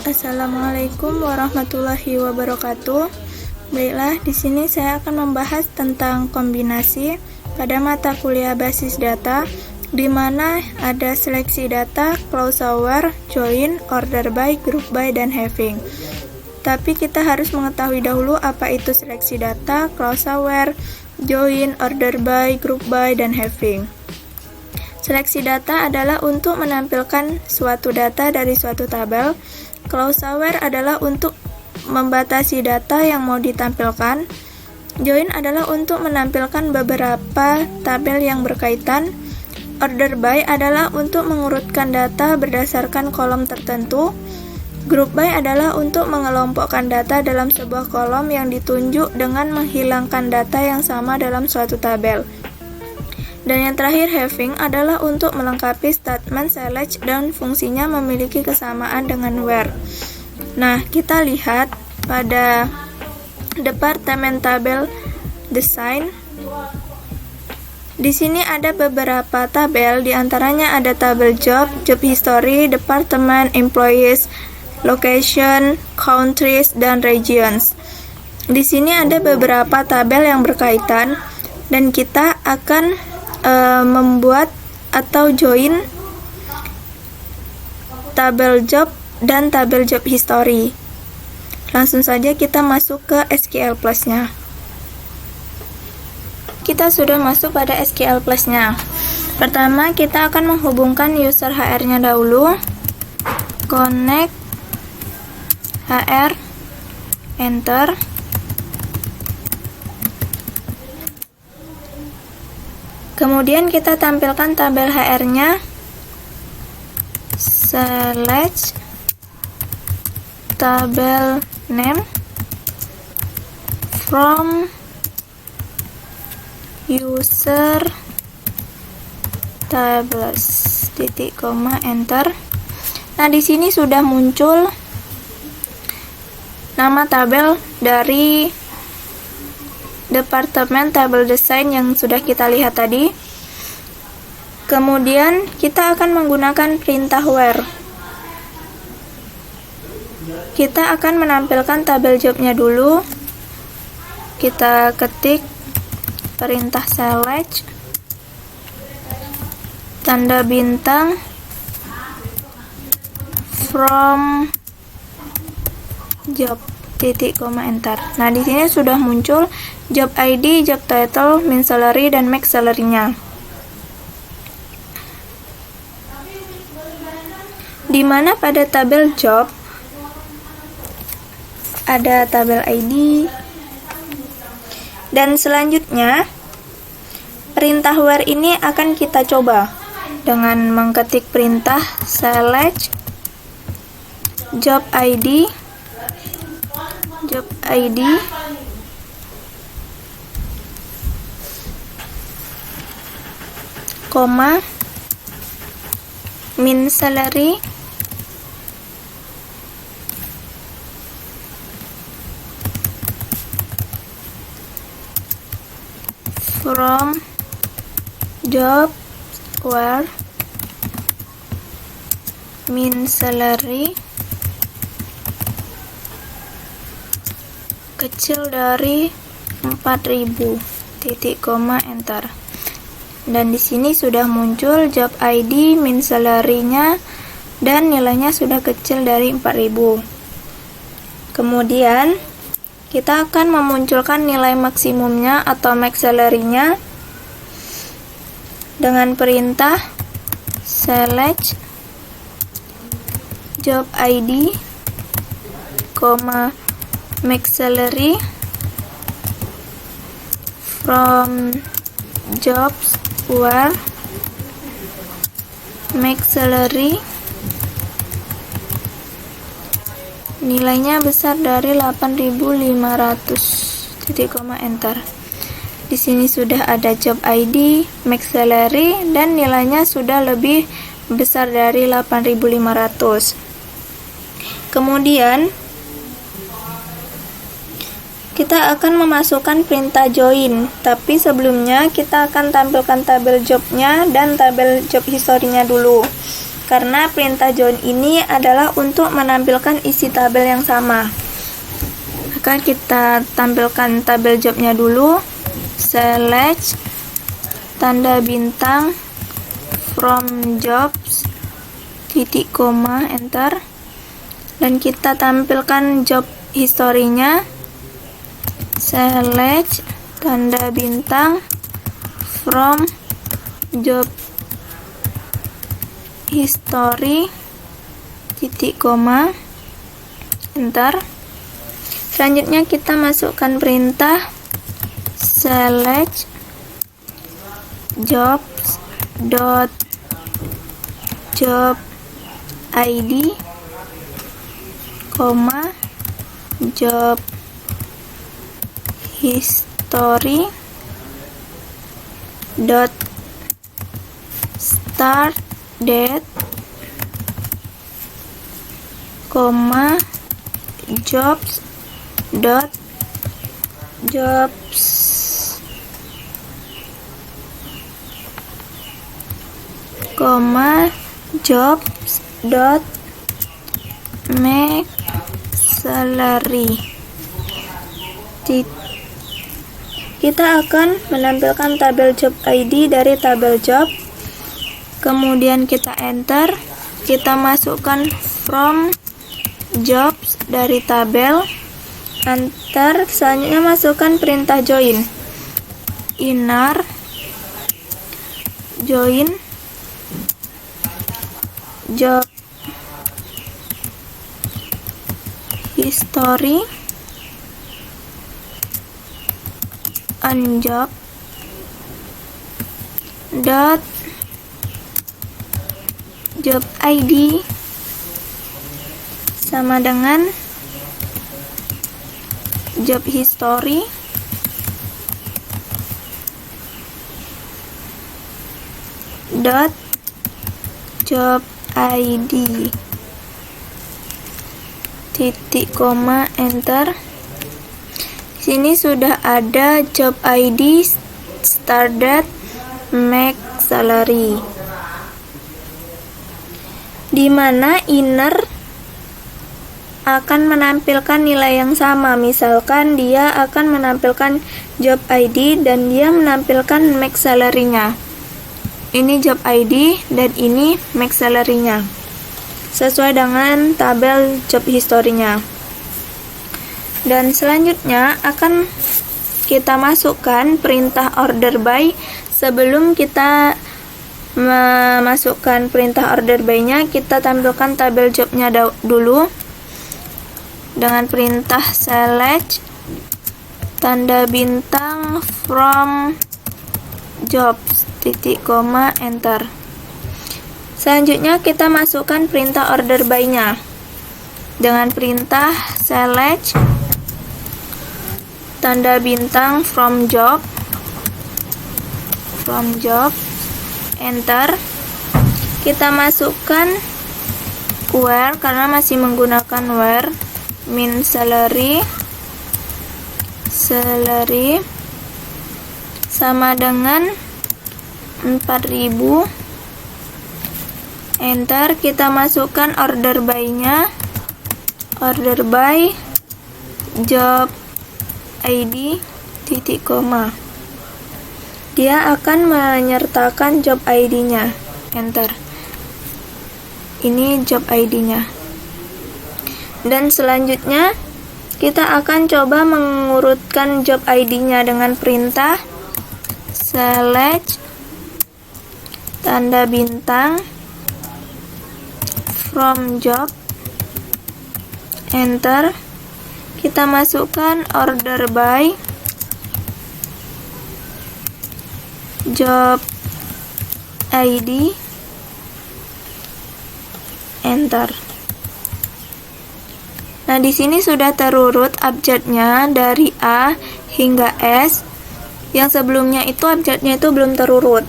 Assalamualaikum warahmatullahi wabarakatuh. Baiklah, di sini saya akan membahas tentang kombinasi pada mata kuliah basis data, di mana ada seleksi data, crossover, join, order by, group by, dan having. Tapi kita harus mengetahui dahulu apa itu seleksi data, crossover, join, order by, group by, dan having. Seleksi data adalah untuk menampilkan suatu data dari suatu tabel. Crossover adalah untuk membatasi data yang mau ditampilkan. Join adalah untuk menampilkan beberapa tabel yang berkaitan. Order by adalah untuk mengurutkan data berdasarkan kolom tertentu. Group by adalah untuk mengelompokkan data dalam sebuah kolom yang ditunjuk dengan menghilangkan data yang sama dalam suatu tabel. Dan yang terakhir, having adalah untuk melengkapi statement select dan fungsinya memiliki kesamaan dengan where. Nah, kita lihat pada Departemen Tabel Desain. Di sini ada beberapa tabel, diantaranya ada tabel job, job history, department, employees, location, countries, dan regions. Di sini ada beberapa tabel yang berkaitan dan kita akan membuat atau join tabel job dan tabel job history. Langsung saja kita masuk ke SQL Plus-nya. Kita sudah masuk pada SQL Plus-nya. Pertama, kita akan menghubungkan user HR-nya dahulu. Connect HR, enter. Kemudian kita tampilkan tabel HR-nya. Select tabel name from user tables, titik koma, enter. Nah, di sini sudah muncul nama tabel dari Departemen Tabel Desain yang sudah kita lihat tadi. Kemudian kita akan menggunakan perintah where. Kita akan menampilkan tabel jobnya dulu. Kita ketik perintah select, tanda bintang, from job, titik koma, enter. Nah, di sini sudah muncul job ID, job title, min salary, dan max salary-nya. Di mana pada tabel job ada tabel ID, dan selanjutnya perintah where ini akan kita coba dengan mengetik perintah select job ID, koma, min salary, from job where, min salary kecil dari 4.000, titik koma, enter. Dan di sini sudah muncul job ID, min salary-nya, dan nilainya sudah kecil dari 4.000. Kemudian kita akan memunculkan nilai maksimumnya atau max salary-nya dengan perintah select job ID, max salary from jobs where, max salary nilainya besar dari 8.500, titik koma, enter. Di sini sudah ada job ID, max salary, dan nilainya sudah lebih besar dari 8.500. Kemudian kita akan memasukkan perintah join, tapi sebelumnya kita akan tampilkan tabel jobnya dan tabel job history-nya dulu. karena perintah join ini adalah untuk menampilkan isi tabel yang sama. Maka kita tampilkan tabel jobnya dulu. Select tanda bintang from jobs titik koma enter, dan kita tampilkan job historinya. Select tanda bintang from job history titik koma enter. Selanjutnya kita masukkan perintah select jobs dot job id koma job history dot start date koma jobs dot jobs koma jobs dot make salary. Kita akan menampilkan tabel job ID dari tabel job, kemudian kita enter, kita masukkan from jobs dari tabel, enter. Selanjutnya masukkan perintah join, inner join job history on job dot job ID sama dengan job history dot job ID titik koma enter. Sini sudah ada job ID, start date, make salary, di mana inner akan menampilkan nilai yang sama. Misalkan dia akan menampilkan job ID dan dia menampilkan make salary-nya. Ini job ID dan ini make salary-nya, sesuai dengan tabel job history-nya. Dan selanjutnya akan kita masukkan perintah order by. Sebelum kita memasukkan perintah order by-nya, kita tampilkan tabel job-nya dulu dengan perintah select tanda bintang from jobs titik koma enter. Selanjutnya kita masukkan perintah order by-nya dengan perintah select tanda bintang from job enter. Kita masukkan where karena masih menggunakan where, min salary sama dengan 4000 enter. Kita masukkan order by-nya, order by job ID titik koma. Dia akan menyertakan job ID-nya, enter. Ini job ID-nya. Dan selanjutnya kita akan coba mengurutkan job ID-nya dengan perintah select tanda bintang from job enter. Kita masukkan order by job ID enter. Nah, di sini sudah terurut abjadnya dari A hingga S. Yang sebelumnya itu abjadnya itu belum terurut.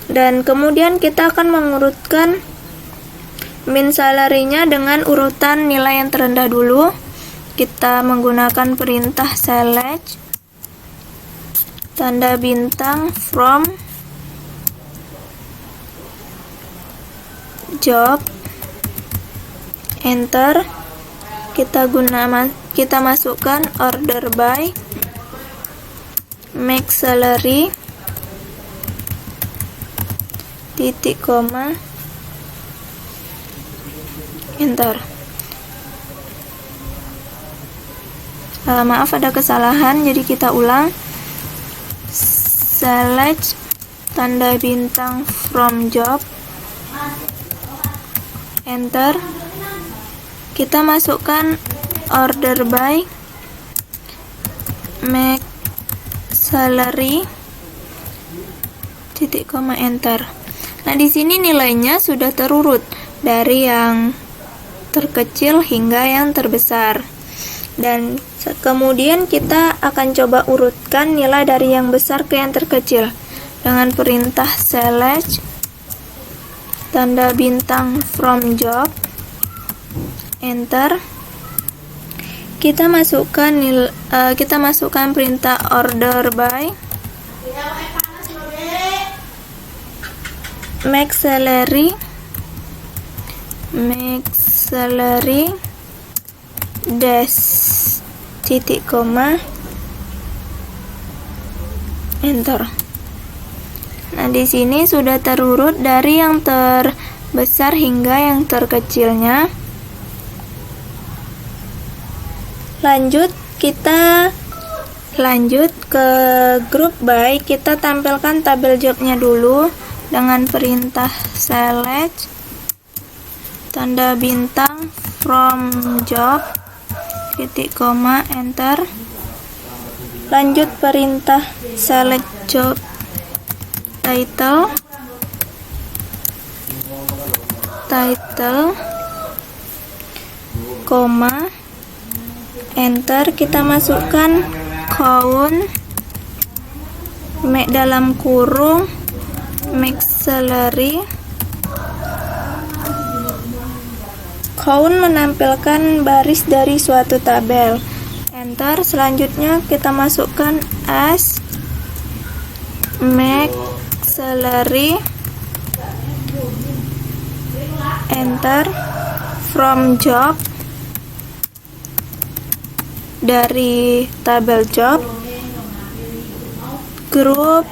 Dan kemudian kita akan mengurutkan min salary-nya dengan urutan nilai yang terendah dulu. Kita menggunakan perintah select tanda bintang from job, enter. Kita masukkan order by, max salary, titik koma, enter. Maaf, ada kesalahan, jadi kita ulang. Select tanda bintang from job, enter. Kita masukkan order by, max salary, titik koma, enter. Nah, di sini nilainya sudah terurut dari yang terkecil hingga yang terbesar. Dan kemudian kita akan coba urutkan nilai dari yang besar ke yang terkecil dengan perintah select tanda bintang from job, enter. Kita masukkan perintah order by, max salary, dash, titik koma, enter. Nah, di sini sudah terurut dari yang terbesar hingga yang terkecilnya. Kita lanjut ke group by. Kita tampilkan tabel jobnya dulu dengan perintah select tanda bintang from job, titik koma, enter. Lanjut perintah select job title, koma, enter. Kita masukkan count, dalam kurung, max salary. Count menampilkan baris dari suatu tabel, enter. Selanjutnya kita masukkan as max salary, enter. From job, dari tabel job, group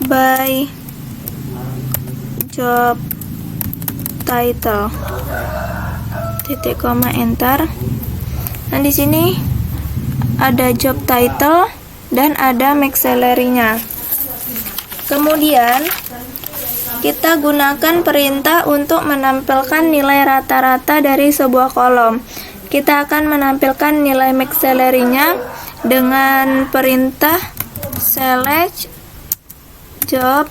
by job title, titik koma, enter. Nah, di sini ada job title dan ada max salary-nya. Kemudian kita gunakan perintah untuk menampilkan nilai rata-rata dari sebuah kolom. Kita akan menampilkan nilai max salary-nya dengan perintah select job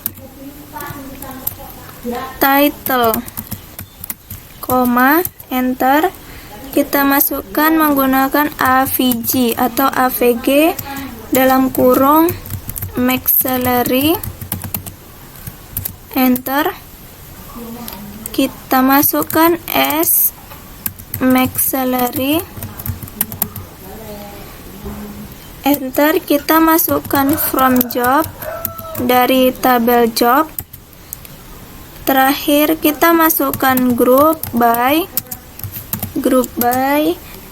title, koma, enter. Kita masukkan menggunakan AVG atau AVG dalam kurung max salary, enter. Kita masukkan as max salary, enter. Kita masukkan from job dari tabel job. Terakhir kita masukkan group by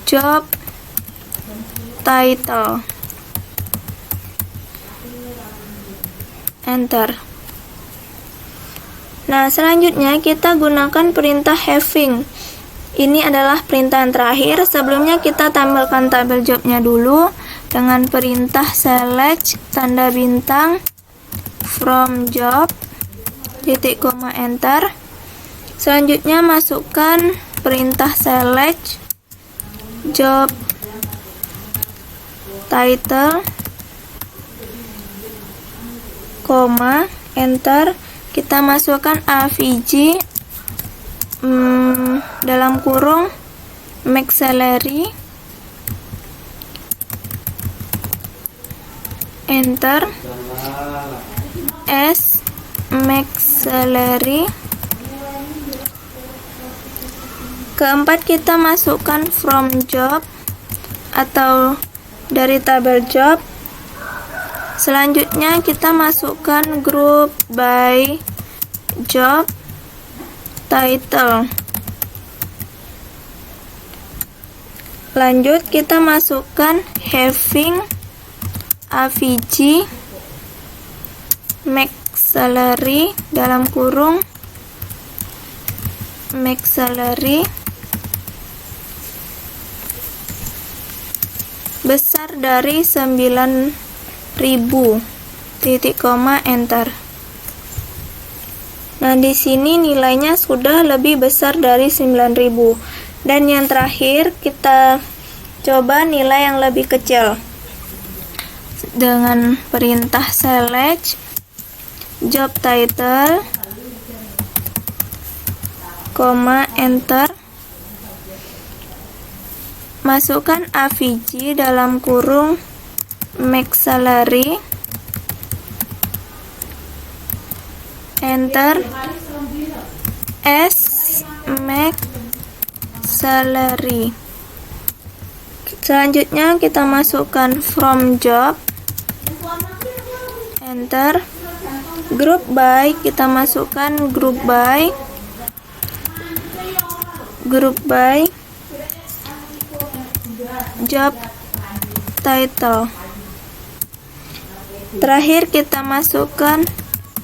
job title, enter. Nah, selanjutnya kita gunakan perintah having. Ini adalah perintah yang terakhir. Sebelumnya kita tampilkan tabel jobnya dulu dengan perintah select tanda bintang from job, titik koma, enter. Selanjutnya masukkan perintah select job title, koma, enter. Kita masukkan AVG dalam kurung max salary, enter. S max salary. Keempat, kita masukkan from job atau dari tabel job. Selanjutnya kita masukkan group by job title. Lanjut kita masukkan having AVG max salary dalam kurung max salary besar dari 9.000 titik koma enter. Nah, di sini nilainya sudah lebih besar dari 9.000. Dan yang terakhir kita coba nilai yang lebih kecil dengan perintah select job title, enter. Masukkan AVG dalam kurung max salary, enter, S max salary. Selanjutnya kita masukkan from job, enter, group by, kita masukkan group by, job title. Terakhir kita masukkan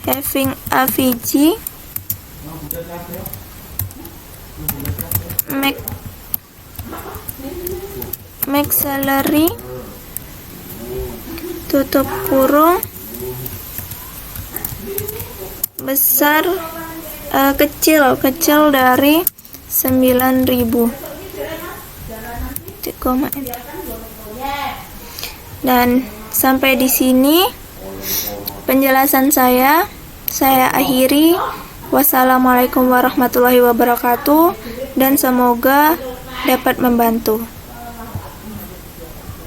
having AVG max salary, tutup kurung, besar kecil dari 9.000. Dan sampai di sini penjelasan saya akhiri. Wassalamualaikum warahmatullahi wabarakatuh, dan semoga dapat membantu.